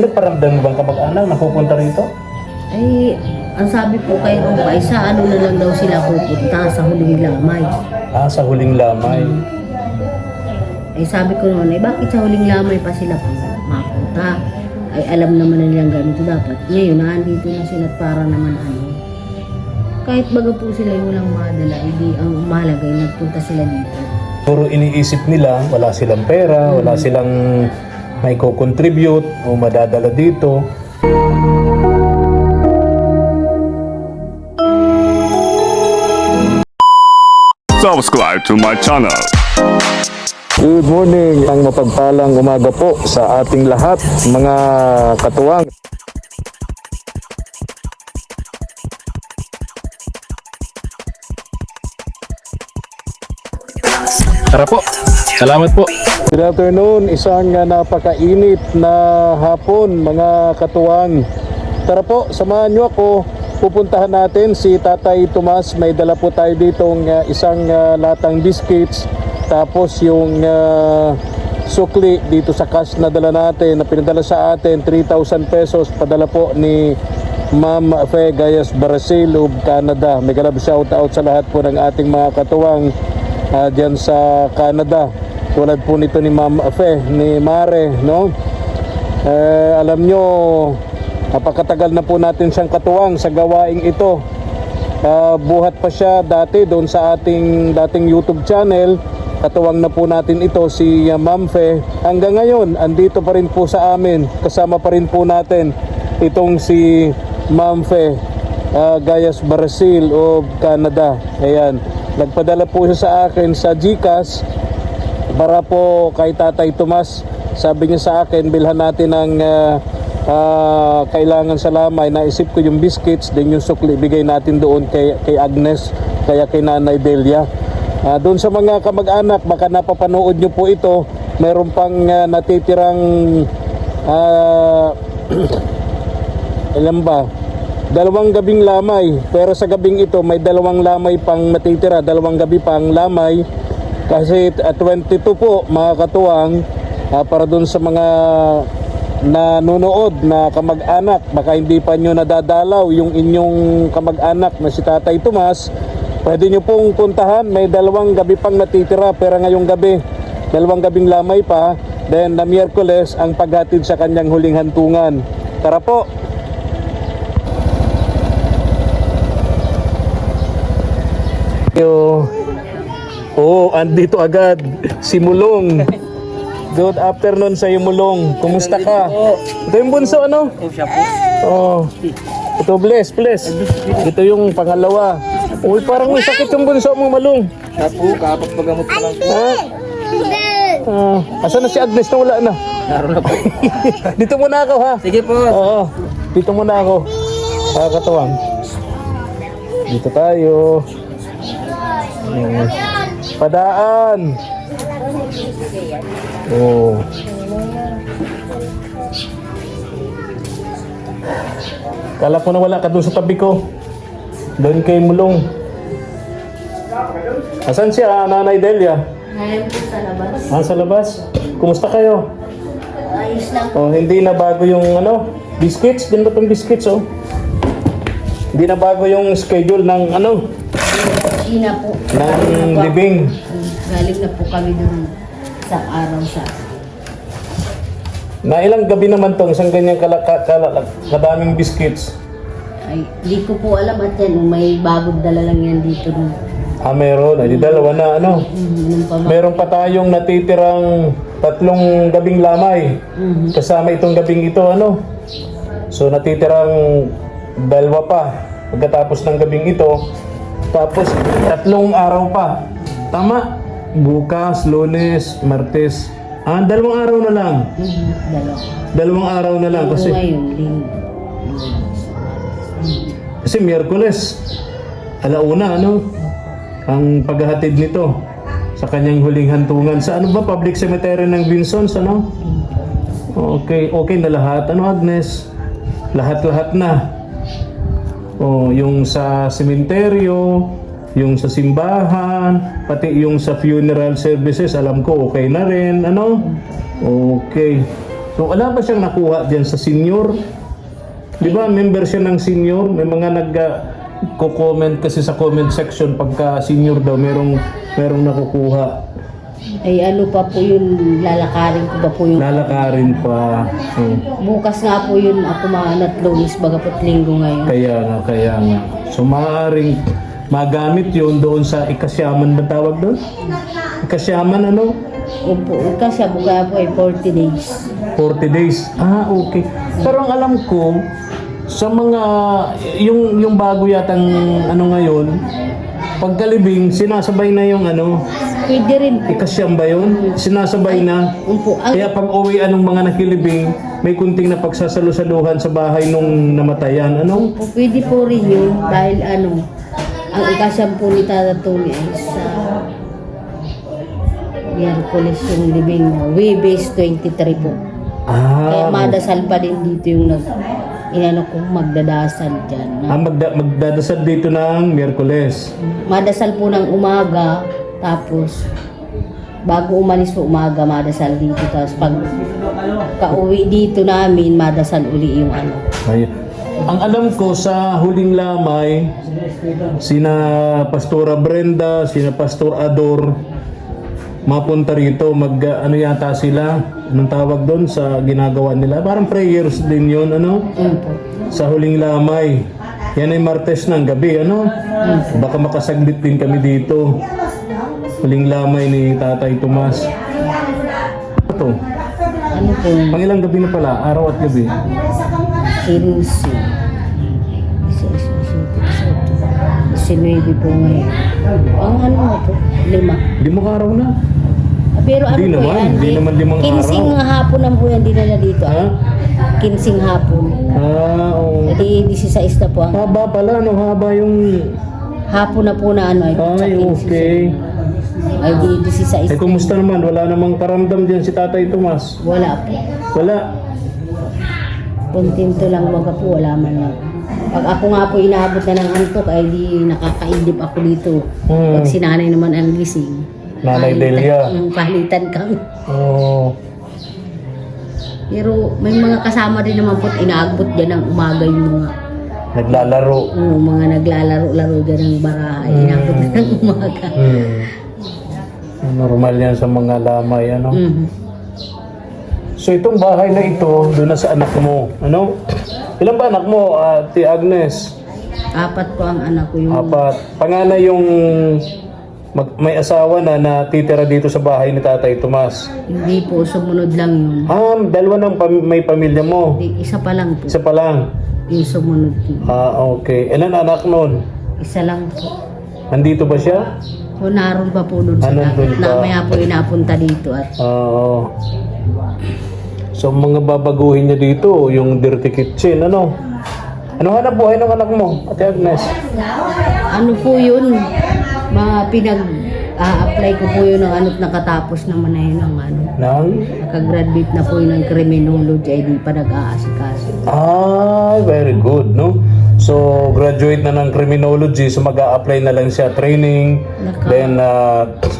Paramdam mo bang kamag-anak na pupunta rito? Ay, ang sabi po kay Rupa, sa ano na lang daw sila pupunta sa huling lamay. Sa huling lamay. Ay sabi ko noon, bakit sa huling lamay pa sila mapunta? Ay alam naman na nilang ganito dapat. Ngayon, nandito na sila para naman ano. Kahit baga po sila yung walang madala, hindi ang mahalaga ay nagpunta sila dito. Puro iniisip nila, wala silang pera, wala silang may co-contribute o madadala dito. Subscribe to my channel. Good morning, ang mapagpalang umaga po sa ating lahat, mga katuwang. Tara po, salamat po. Good afternoon, isang napakainit na hapon mga katuwang. Tara po, samahan nyo ako. Pupuntahan natin si Tatay Tomas. May dala po tayo ditong isang latang biscuits. Tapos yung sukli dito sa cash na dala natin, na pinadala sa atin, 3,000 pesos. Padala po ni Ma'am Fe Gayas Brazil of Canada. May galab shout out sa lahat po ng ating mga katuwang dyan sa Canada. Tulad po nito ni Ma'am Fe, ni Mare, no? Alam nyo, napakatagal na po natin siyang katuwang sa gawaing ito. Buhat pa siya dati doon sa ating dating YouTube channel. Katuwang na po natin ito si Ma'am Fe. Hanggang ngayon, andito pa rin po sa amin. Kasama pa rin po natin itong si Ma'am Fe Gayas Brazil of Canada. Ayan. Nagpadala po siya sa akin sa GCash para po kay Tatay Tomas. Sabi niya sa akin, bilhan natin ng kailangan sa lamay. Naisip ko yung biscuits, din yung sukli, bigay natin doon kay Agnes, kaya kay Nanay Delia. Doon sa mga kamag-anak, baka napapanood nyo po ito, meron pang natitirang ilan ba? 2 gabing lamay, pero sa gabing ito may 2 lamay pang natitira, 2 gabi pang lamay. Kasi 22 po mga katuwang, para doon sa mga nanonood na kamag-anak, baka hindi pa nyo nadadalaw yung inyong kamag-anak na si Tatay Tomas, pwede nyo pong puntahan. May 2 gabi pang natitira, pero ngayong gabi 2 gabing lamay pa. Then na Miyerkules ang paghatid sa kanyang huling hantungan. Tara po. Andito agad si Mulong. Good afternoon sa iyo, Mulong. Kumusta ka? Ito yung bunso, ano? Ito, bless. Ito yung pangalawa. Uy, parang may sakit yung bunso mo, Mulong. Kapag magamot pa lang. Asan na si Agnes na wala na? Naroon na po. Dito muna ako, ha? Sige po. Oo, dito muna ako. Katuwang. Dito tayo. Padaan. Kala ko na wala ka doon sa tabi ko. Doon kay Mulong. Asan siya, Nanay Delia? Ngayon po sa labas. Sa labas. Kumusta kayo? Ayos lang. Hindi na bago yung biscuits. Ganda pang biscuits, Hindi na bago yung schedule ng China po. ng libing. Galing na po kami doon sa araw sa. Na ilang gabi naman tong isang ganyang kadaming biscuits. Ay, di ko po alam at yan, may bagong dala lang yan dito. Meron. Ay, di 2 na Meron pa tayong natitirang 3 gabing lamay. Kasama itong gabing ito, So, natitirang 2 pa pagkatapos ng gabing ito. Tapos, 3 araw pa. Tama? Bukas, Lunes, Martes. 2 araw na lang. 2 araw na lang kasi Miyerkules. Alauna, ang paghahatid nito sa kanyang huling hantungan. Sa public cemetery ng Vinsons, Okay na lahat. Agnes? Lahat na. Yung sa sementeryo, yung sa simbahan, pati yung sa funeral services, alam ko okay na rin, Okay. So, wala ba siyang nakuha diyan sa senior? Di ba, member siya ng senior? May mga ko-comment kasi sa comment section pagka senior daw, merong nakukuha. Ay ano pa po yun, lalakarin ko ba po yung... Lalakarin pa. Bukas nga po yun ako maanat Lunes, bagapot linggo ngayon. Kaya nga. So, maaaring magamit yun doon sa ikasyaman ba tawag doon? Ikasyaman ano? Opo, kasi buka po ay 40 days. 40 days. Ah, okay. Pero ang alam ko, sa mga, yung bago yatang ano ngayon, pagkalibing, sinasabay na yung ano, Pwede rin po. ikasyam ba yun? Sinasabay na. Opo, Kaya pag uwi anong mga nakilibing, may kunting na pagsasalo-saluhan sa bahay nung namatayan. Ano? opo, pwede po rin yun dahil ano, ang ikasyam po ni Tata Tony ay sa Miyerkules yung libing na Webes 23 po. Kaya Ah, madasal pa din dito yung inano kong magdadasal dyan. magdadasal dito ng Miyerkules. Madasal po ng umaga, tapos bago umalis po umaga, madasal dito. Tapos pag kauwi dito namin, madasal uli yung ano. Ayun. Ang alam ko sa huling lamay, sina Pastora Brenda, sina Pastor Ador, mapunta rito, ano yata sila, anong tawag doon sa ginagawa nila? Parang prayers din yun, ano? Opo. Sa huling lamay. Yan ay Martes ng gabi, ano? Baka makasaglit din kami dito. Huling lamay ni Tatay Tomas. Ito, Ano po? pang ilang gabi na pala, araw at gabi. 15. 19 po ngayon. Ang ano nga po? 5. Di mo araw na. Pero ano Di po naman, yan? di naman 5 araw. 15 hapon lang po yan dinala dito. Ha? 15 hapon. Oo. Edi 16 na po ang Haba pala, no? Haba yung... hapon na po na ano ay Ay, okay. Ay di 16. Eh, kumusta naman? Wala namang paramdam dyan si Tatay Tomas. Wala po. Wala. Kontento lang baga po, wala man lang. Pag ako nga po inaabot na ng antok, ay di nakakaidip ako dito. Pag si nanay naman ang gising. Nanay Delia. Palitan kami. Oo. Pero may mga kasama din naman po inaagbot dyan ng umaga yung mga Naglalaro. mga naglalaro-laro dyan ng barahay. Inabot na ng umaga. Normal yan sa mga lamay, ano? Mhm. So, itong bahay na ito, doon na sa anak mo. Ano? Ilan ba anak mo, Ate Agnes? 4 po ang anak ko yung 4. Panganay yung may asawa na natitira dito sa bahay ni Tatay Tomas. hindi po sumunod lang yun. Dalawa ng may pamilya mo. Isa pa lang po Isa pa lang. yung sumunod po. Okay. Ilan anak nun? Isa lang po. Nandito ba siya? O naroon pa po doon sa Nandun dagat. pa. Namaya po inapunta dito at Oo. So, mga babaguhin niya dito, yung dirty kitchen, ano? Ano hanap buhay ng anak mo, Ate Agnes? ano po yun, pinag-a-apply ko po yun ng ano't nakatapos naman na yun ng ano. Nang? Nakagraduate na po yun ng criminology ay di pa nag-aasikaso. Very good, no? So, graduate na ng criminology, so mag-a-apply na lang siya training, then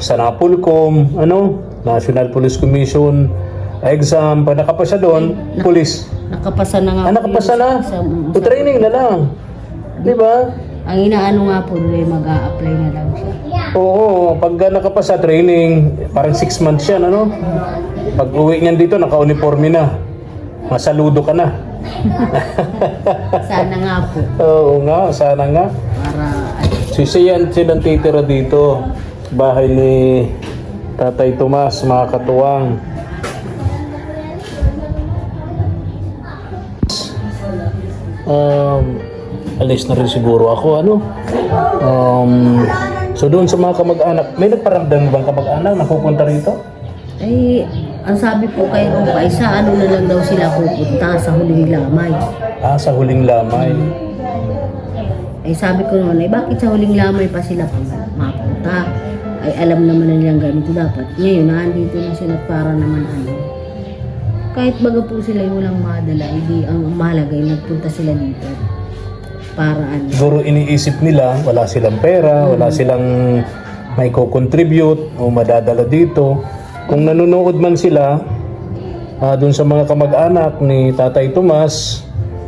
sa NAPOLCOM, ano? National Police Commission, exam, pa nakapasa doon, police. Nakapasa na nga po Nakapasa yun na? sa- So, training na lang. Di ba? ang inaano nga po doon ay mag-a-apply na lang siya. Oo, pag nakapasa training, parang 6 months yan, ano? Pag uwi niyan dito, naka-uniforme na. Masaludo ka na. Sana nga po Oo nga, sana nga. para Sisiyan silang titira dito. Bahay ni Tatay Tomas, mga katuwang. Alis na rin siguro ako, ano? So doon sa mga kamag-anak, may nagparamdam bang kamag-anak na pupunta rito? ay ang sabi po kay Rupa, isa ano na lang daw sila pupunta sa huling lamay. Sa huling lamay. Ay sabi ko noon, ay bakit sa huling lamay pa sila mapunta? Ay alam naman na nilang ganito dapat. Ngayon, nandito na sila para naman ano. Kahit baga po sila yung walang madala, hindi ang mahalaga ay nagpunta sila dito. Para ano. Siguro iniisip nila, wala silang pera, wala silang may co-contribute o madadala dito. Kung nanonood man sila, dun sa mga kamag-anak ni Tatay Tomas,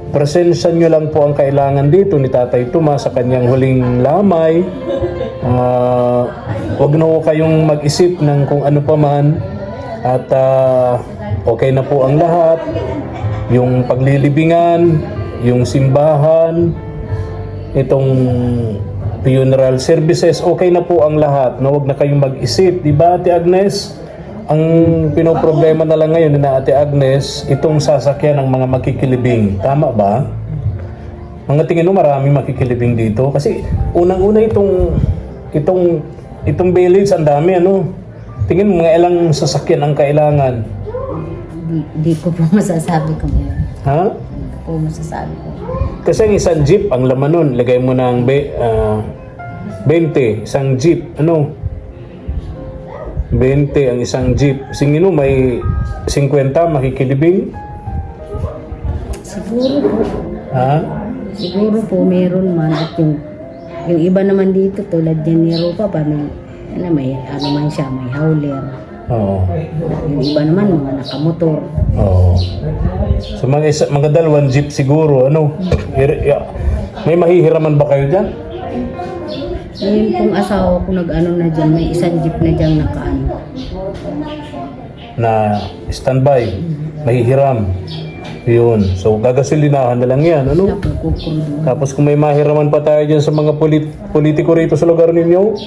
presensya nyo lang po ang kailangan dito ni Tatay Tomas sa kanyang huling lamay. Huwag na po kayong mag-isip ng kung ano pa man. At okay na po ang lahat. Yung paglilibingan, yung simbahan, itong funeral services, okay na po ang lahat. No? Huwag na kayong mag-isip. Diba, Ate Agnes? Ang pinoproblema na lang ngayon ni Ate Agnes, itong sasakyan ng mga makikilibing. Tama ba? Ang tingin mo maraming makikilibing dito. Kasi unang-una itong village, ang dami, ano? Tingin mo mga ilang sasakyan ang kailangan. Di ko po masasabi kung yun. Ha? Di ko po masasabi ko. Kasi ang isang jeep, ang laman nun, lagay mo ng 20, isang jeep, ano? 20 ang isang jeep. Singin mo, may 50 makikilibing? Siguro po. Ha? Siguro po meron man. At yung iba naman dito, tulad yan ni Rupa pa, may ano man siya, may howler. Oo. Yung iba naman, mga nakamotor. Oo. So mga dalawang jeep siguro, ano? May mahihiraman ba kayo dyan? Ngayon pong asawa ko nag-ano na dyan, may isang jeep na dyan nakaano. Na standby, mahihiram. Yun. So gagasolinahan na lang yan, ano? Napukukundo. Tapos kung may mahiraman pa tayo dyan sa mga politiko rito sa lugar ninyo,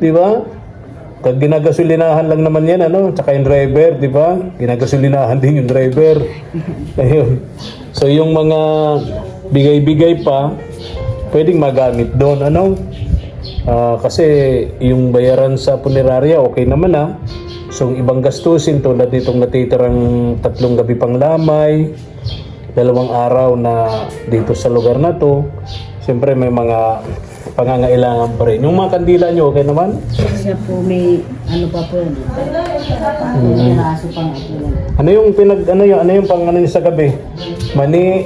di ba? Pag ginagasolinahan lang naman yan, ano? Tsaka yung driver, di ba? Ginagasolinahan din yung driver. Ayun. So yung mga bigay-bigay pa, pwedeng magamit doon, ano? Kasi yung bayaran sa punerarya, okay naman, ah. So yung ibang gastusin, tulad nitong natitirang 3 gabi pang lamay, 2 araw na dito sa lugar na to, siyempre may mga pangangailangan pa rin. Yung mga kandila nyo, okay naman? Siya po may ano pa po yun. Raso pang ito. Ano yung pang ano niyo sa gabi? Mani,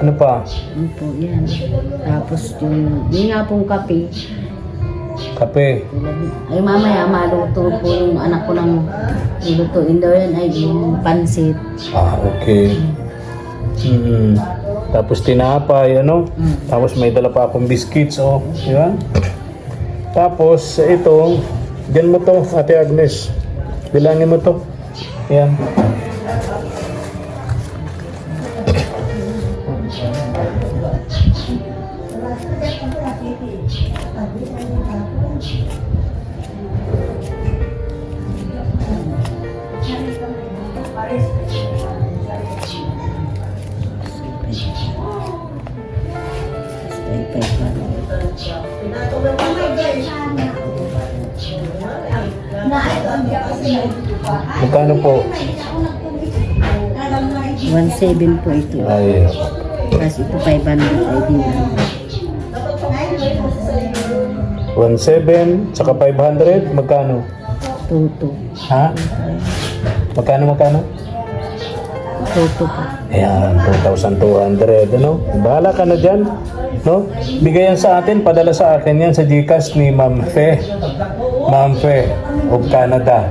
ano pa? Ano po yan. Tapos yung nga pong kape. Kape. Ay mamaya maluto po yung anak ko ng lutuin daw yan ay yung pansit. Okay. Tapos tinapay, ano? Tapos may dala pa akong biscuits, oh. Di ba? Tapos ito, diyan mo to, Ate Agnes. Bilangin mo to. Yan. Magkano po? 1.7 po ito. Ay, Tapos ito 500 ay din. 1.7, saka 500, magkano? Toto. Ha? Magkano? Toto po. Ayan, 2,200, ano? Bahala ka na dyan, no? Bigayan sa atin, padala sa akin yan sa GCash ni Ma'am Fe. Ma'am Fe of Canada.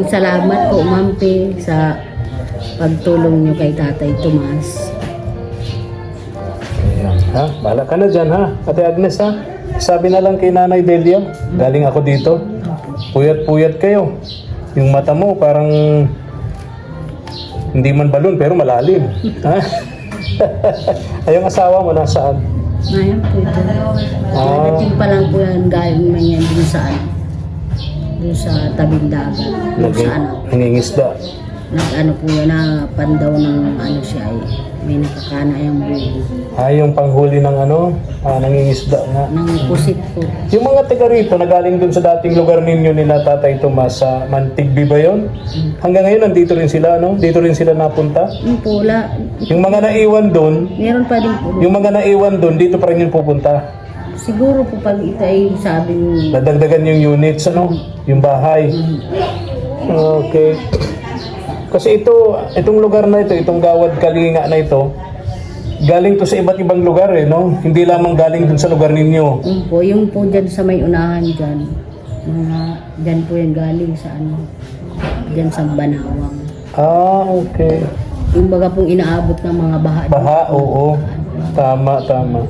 Salamat po, Ma'am Pe, sa pagtulong niyo kay Tatay Tomas. Ayan, ha? Bahala ka na dyan, ha? Ate Agnes, ha? Sabi na lang kay Nanay Delia, galing ako dito. Puyat-puyat kayo. Yung mata mo parang hindi man balon pero malalim. Ha? Ay, yung asawa mo nasaan? Ngayon po ito. Nagating pa lang po yan, galing man yan dun sa dun sa tabing dagat. Dun sa ano. Nangingisda. Nag-ano po yan, na pandaw ng ano siya ay may nakakana yung buho. Yung panghuli ng ano, nangingisda nga. Ng pusit po. Yung mga taga rito na galing dun sa dating lugar ninyo ni Tatay Tomas sa Mantigbi ba yun? Hanggang ngayon nandito rin sila, no? Dito rin sila napunta? Yung po, Yung mga naiwan dun, meron pa din po. yung mga naiwan dun, dito pa rin yung pupunta. Siguro po pag ito ay sabing Nadagdagan yung units, ano? Yung bahay. Okay. Kasi itong lugar na ito, itong Gawad Kalinga na ito, galing to sa iba't ibang lugar, eh, no? Hindi lamang galing dun sa lugar ninyo. yung po dyan sa may unahan dyan. Mga dyan po yan galing sa ano. dyan sa Banawang. Ah, okay. Yung baga pong inaabot ng mga baha. Baha, oo. Tama, tama.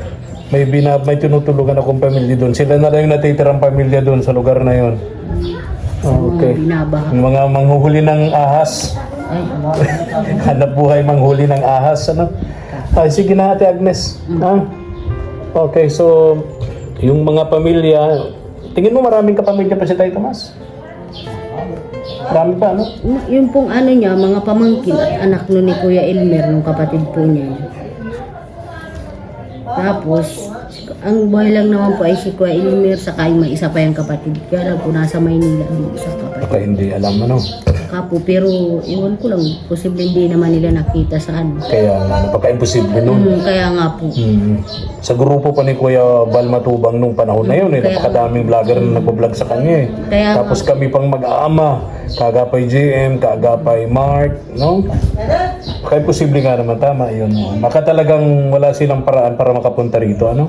May tinutulugan akong pamilya doon. Sila na lang yung natitirang pamilya doon sa lugar na yon. Okay. Binabaha. Yung mga manghuhuli ng ahas. Ay, Hanap buhay manghuli ng ahas, ano? Ay, sige na, Ate Agnes. Ha? Okay, so, yung mga pamilya, tingin mo maraming kapamilya pa si Tay Tomas? Marami pa, ano? yung pong ano niya, mga pamangkin at anak nun ni Kuya Elmer, nung kapatid po niya. Tapos, ang buhay lang naman po ay si Kuya Elmer, saka yung may isa pa yung kapatid. Kaya lang po nasa Maynila yung isa kapatid. Baka hindi alam, ano? Kapo, pero iwan ko lang, posible hindi naman nila nakita saan. Kaya nga, napaka-imposible nun. Kaya nga po. Sa grupo pa ni Kuya Bal Matubang nung panahon na yun, Kaya- napakadaming vlogger na nagpo-vlog sa kanya eh. Kaya Tapos kami pang mag-aama, kaagapay JM, kaagapay Mark, no? Kaya posible nga naman, tama yun. Maka talagang wala silang paraan para makapunta rito, ano?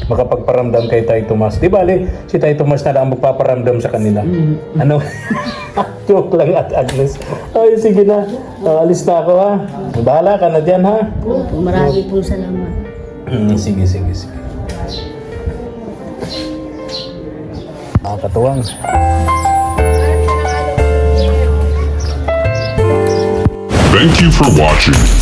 Makapagparamdam kay Tay Tomas. Di bale, si Tay Tomas na lang magpaparamdam sa kanila. Ano? Joke lang at Agnes. Ay, sige na. Alis na ako ha. Bahala ka na dyan ha. Opo, marami pong salamat. Sige. Katuwang. Thank you for watching.